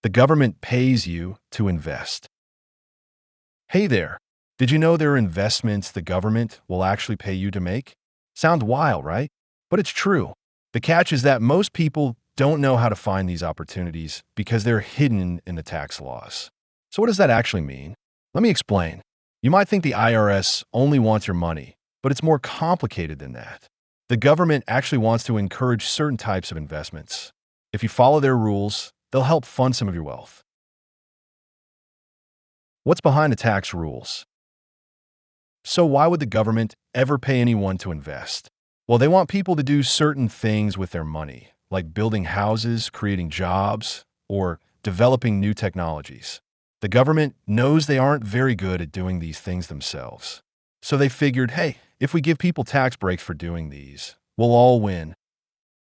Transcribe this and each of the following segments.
The government pays you to invest. Hey there, did you know there are investments the government will actually pay you to make? Sounds wild, right? But it's true. The catch is that most people don't know how to find these opportunities because they're hidden in the tax laws. So what does that actually mean? Let me explain. You might think the IRS only wants your money, but it's more complicated than that. The government actually wants to encourage certain types of investments. If you follow their rules, they'll help fund some of your wealth. What's behind the tax rules? So why would the government ever pay anyone to invest? Well, they want people to do certain things with their money, like building houses, creating jobs, or developing new technologies. The government knows they aren't very good at doing these things themselves. So they figured, hey, if we give people tax breaks for doing these, we'll all win.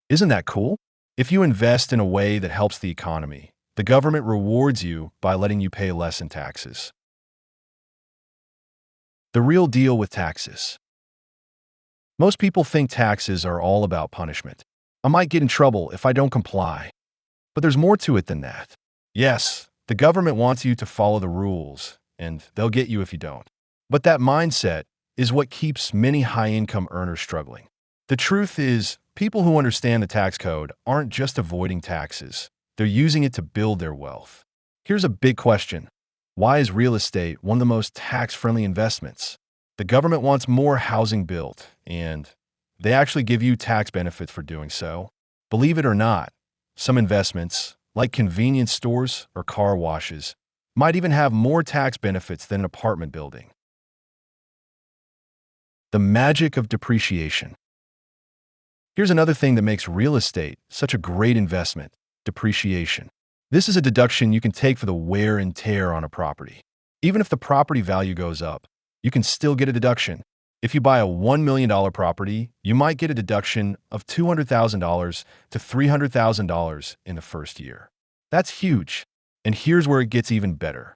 Isn't that cool? If you invest in a way that helps the economy, the government rewards you by letting you pay less in taxes. The real deal with taxes. Most people think taxes are all about punishment. I might get in trouble if I don't comply. But there's more to it than that. Yes, the government wants you to follow the rules, and they'll get you if you don't. But that mindset is what keeps many high-income earners struggling. The truth is, people who understand the tax code aren't just avoiding taxes. They're using it to build their wealth. Here's a big question. Why is real estate one of the most tax-friendly investments? The government wants more housing built, and they actually give you tax benefits for doing so. Believe it or not, some investments, like convenience stores or car washes, might even have more tax benefits than an apartment building. The magic of depreciation. Here's another thing that makes real estate such a great investment: depreciation. This is a deduction you can take for the wear and tear on a property. Even if the property value goes up, you can still get a deduction. If you buy a $1 million property, you might get a deduction of $200,000 to $300,000 in the first year. That's huge. And here's where it gets even better.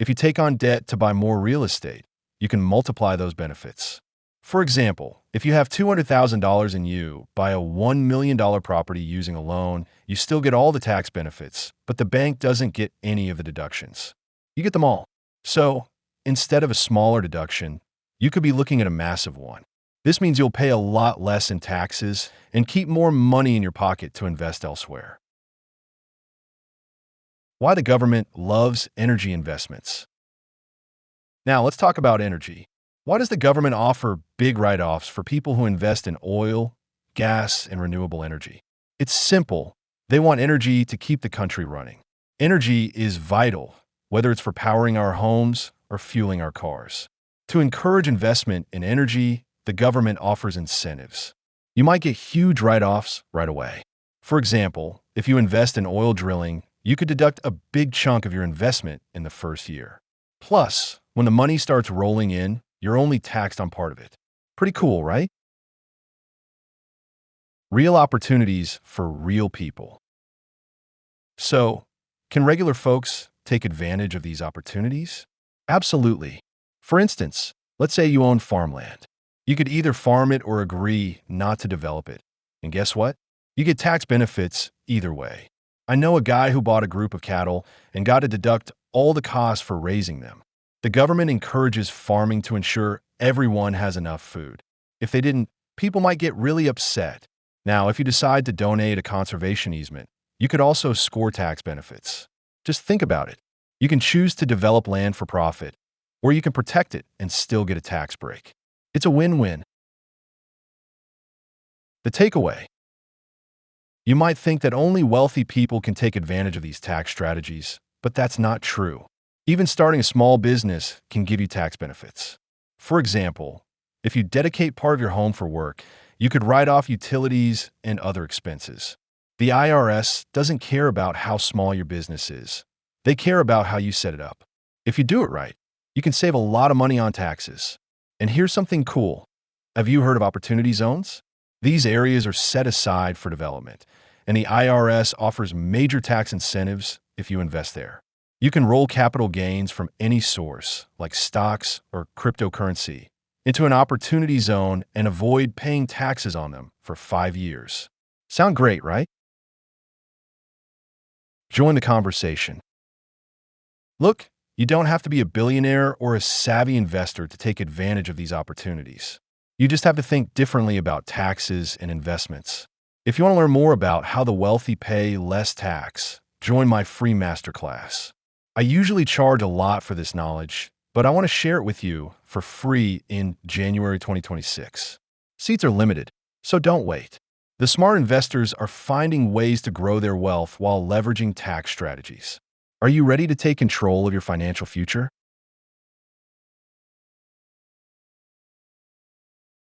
If you take on debt to buy more real estate, you can multiply those benefits. For example, if you have $200,000 and you buy a $1 million property using a loan, you still get all the tax benefits, but the bank doesn't get any of the deductions. You get them all. So, instead of a smaller deduction, you could be looking at a massive one. This means you'll pay a lot less in taxes and keep more money in your pocket to invest elsewhere. Why the government loves energy investments. Now, let's talk about energy. Why does the government offer big write-offs for people who invest in oil, gas, and renewable energy? It's simple. They want energy to keep the country running. Energy is vital, whether it's for powering our homes or fueling our cars. To encourage investment in energy, the government offers incentives. You might get huge write-offs right away. For example, if you invest in oil drilling, you could deduct a big chunk of your investment in the first year. Plus, when the money starts rolling in, you're only taxed on part of it. Pretty cool, right? Real opportunities for real people. So, can regular folks take advantage of these opportunities? Absolutely. For instance, let's say you own farmland. You could either farm it or agree not to develop it. And guess what? You get tax benefits either way. I know a guy who bought a group of cattle and got to deduct all the costs for raising them. The government encourages farming to ensure everyone has enough food. If they didn't, people might get really upset. Now, if you decide to donate a conservation easement, you could also score tax benefits. Just think about it. You can choose to develop land for profit, or you can protect it and still get a tax break. It's a win-win. The takeaway. You might think that only wealthy people can take advantage of these tax strategies, but that's not true. Even starting a small business can give you tax benefits. For example, if you dedicate part of your home for work, you could write off utilities and other expenses. The IRS doesn't care about how small your business is. They care about how you set it up. If you do it right, you can save a lot of money on taxes. And here's something cool. Have you heard of opportunity zones? These areas are set aside for development, and the IRS offers major tax incentives if you invest there. You can roll capital gains from any source, like stocks or cryptocurrency, into an opportunity zone and avoid paying taxes on them for 5 years. Sound great, right? Join the conversation. Look, you don't have to be a billionaire or a savvy investor to take advantage of these opportunities. You just have to think differently about taxes and investments. If you want to learn more about how the wealthy pay less tax, join my free masterclass. I usually charge a lot for this knowledge, but I want to share it with you for free in January 2026. Seats are limited, so don't wait. The smart investors are finding ways to grow their wealth while leveraging tax strategies. Are you ready to take control of your financial future?